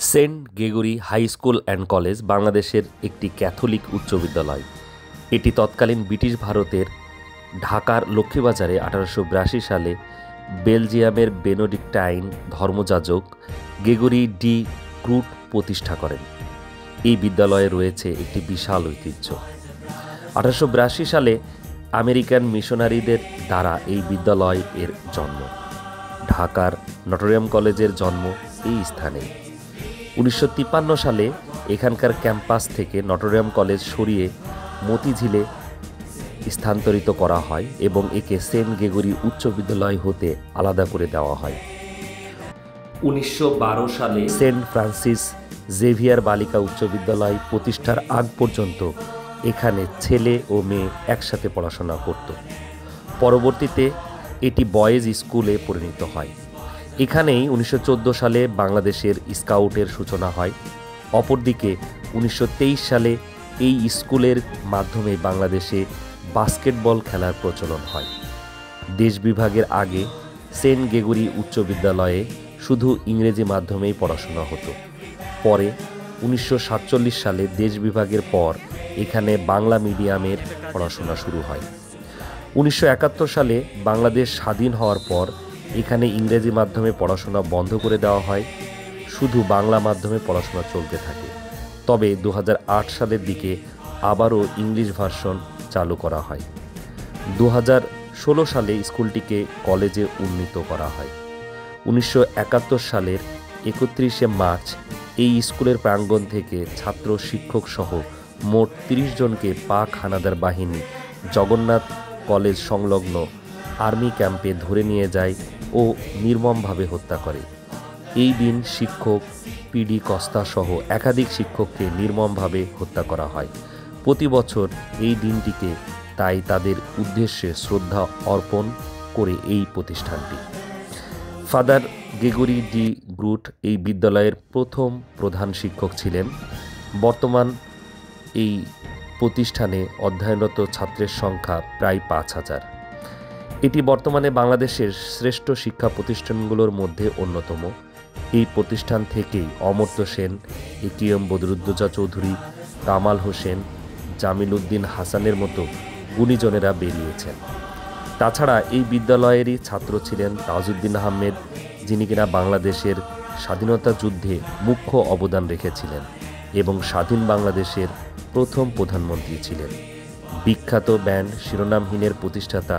Saint Gregory High School and College বাংলাদেশের একটি Catholic উচ্চ বিদ্যালয়। এটি তৎকালীন ব্রিটিশ ভারতের ঢাকার লক্ষ্মীবাজারে 1882 সালে বেলজিয়ামের বেনেডিক্টাইন ধর্মযাজক গ্রেগরি ডি গ্রুট প্রতিষ্ঠা করেন। এই বিদ্যালয়ে রয়েছে একটি বিশাল ঐতিহ্য। 1882 সালে আমেরিকান মিশনারিদের দ্বারা এই বিদ্যালয় এর জন্ম। ঢাকার নটরডেম কলেজের জন্ম এই স্থানে। 1953 সালে এখানকার ক্যাম্পাস থেকে নটরডেম কলেজ সরিয়ে মতিঝিলে স্থানান্তরিত করা হয় এবং একে সেন্ট গ্রেগরি উচ্চ বিদ্যালয় হতে আলাদা করে দেওয়া হয়। 1912 সালে সেন্ট ফ্রান্সিস জেভিয়ার বালিকা উচ্চ বিদ্যালয় প্রতিষ্ঠার আগ পর্যন্ত এখানে ছেলে ও মেয়ে একসাথে পড়াশোনা করত। পরবর্তীতে এটি বয়েজ স্কুলে পরিণত হয়। এখানেই 1914 সালে বাংলাদেশের স্কাউটের সূচনা হয়। অপরদিকে 1923 সালে এই স্কুলের মাধ্যমে বাংলাদেশে বাস্কেটবল খেলার প্রচলন হয়। দেশ বিভাগের আগে সেন্ট গ্রেগরি উচ্চ বিদ্যালয়ে শুধু ইংরেজি মাধ্যমেই পড়াশোনা হতো। পরে 1947 সালে দেশ বিভাগের পর এখানে বাংলা মিডিয়ামের পড়াশোনা শুরু হয়। 1971 সালে বাংলাদেশ স্বাধীন হওয়ার পর এখানে ইংরেজি মাধ্যমে পড়াশোনা বন্ধ করে দেওয়া হয়, শুধু বাংলা মাধ্যমে পড়াশোনা চলতে থাকে। তবে 2008 সালের দিকে আবারও ইংলিশ ভার্সন চালু করা হয়। 2016 সালে স্কুলটিকে কলেজে উন্নীত করা হয়। 1971 সালের 31শে মার্চ এই স্কুলের প্রাঙ্গণ থেকে ছাত্র শিক্ষক সহ মোট 30 জনকে পাক হানাদার বাহিনী জগন্নাথ কলেজ সংলগ্ন আর্মি ক্যাম্পে ধরে নিয়ে যায় ও নির্মমভাবে হত্যা করে। এই দিন শিক্ষক পিডি কস্তা সহ একাধিক শিক্ষককে নির্মমভাবে হত্যা করা হয়। প্রতি বছর এই দিনটিকে তাই তাদের উদ্দেশ্যে শ্রদ্ধা অর্পণ করে এই প্রতিষ্ঠানটি। ফাদার গ্রেগরি ডি গ্রুট এই বিদ্যালয়ের প্রথম প্রধান শিক্ষক ছিলেন। বর্তমান এই প্রতিষ্ঠানে অধ্যয়নরত ছাত্রের সংখ্যা প্রায় 5000। এটি বর্তমানে বাংলাদেশের শ্রেষ্ঠ শিক্ষা প্রতিষ্ঠানগুলোর মধ্যে অন্যতম। এই প্রতিষ্ঠান থেকেই অমর্ত্য সেন, এটিএম বদরুদ্দোজা চৌধুরী, কামাল হোসেন, জামিল উদ্দিন হাসানের মতো গুণীজনেরা বেরিয়েছেন। তাছাড়া এই বিদ্যালয়েরই ছাত্র ছিলেন তাজউদ্দিন আহমেদ, যিনি কিনা বাংলাদেশের স্বাধীনতা যুদ্ধে মুখ্য অবদান রেখেছিলেন এবং স্বাধীন বাংলাদেশের প্রথম প্রধানমন্ত্রী ছিলেন। বিখ্যাত ব্যান্ড শিরোনামহীনের প্রতিষ্ঠাতা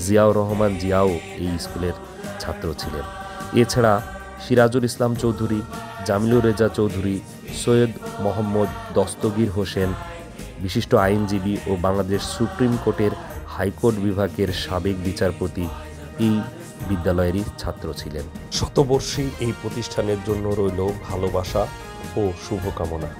জিয়াউর রহমান জিয়াও এই স্কুলের ছাত্র ছিলেন। এছাড়া সিরাজুল ইসলাম চৌধুরী, জামিলুর রেজা চৌধুরী, সৈয়দ মোহাম্মদ দস্তগীর হোসেন বিশিষ্ট আইনজীবী ও বাংলাদেশ সুপ্রিম কোর্টের হাইকোর্ট বিভাগের সাবেক বিচারপতি এই বিদ্যালয়েরই ছাত্র ছিলেন। শতবর্ষী এই প্রতিষ্ঠানের জন্য রইল ভালোবাসা ও শুভকামনা।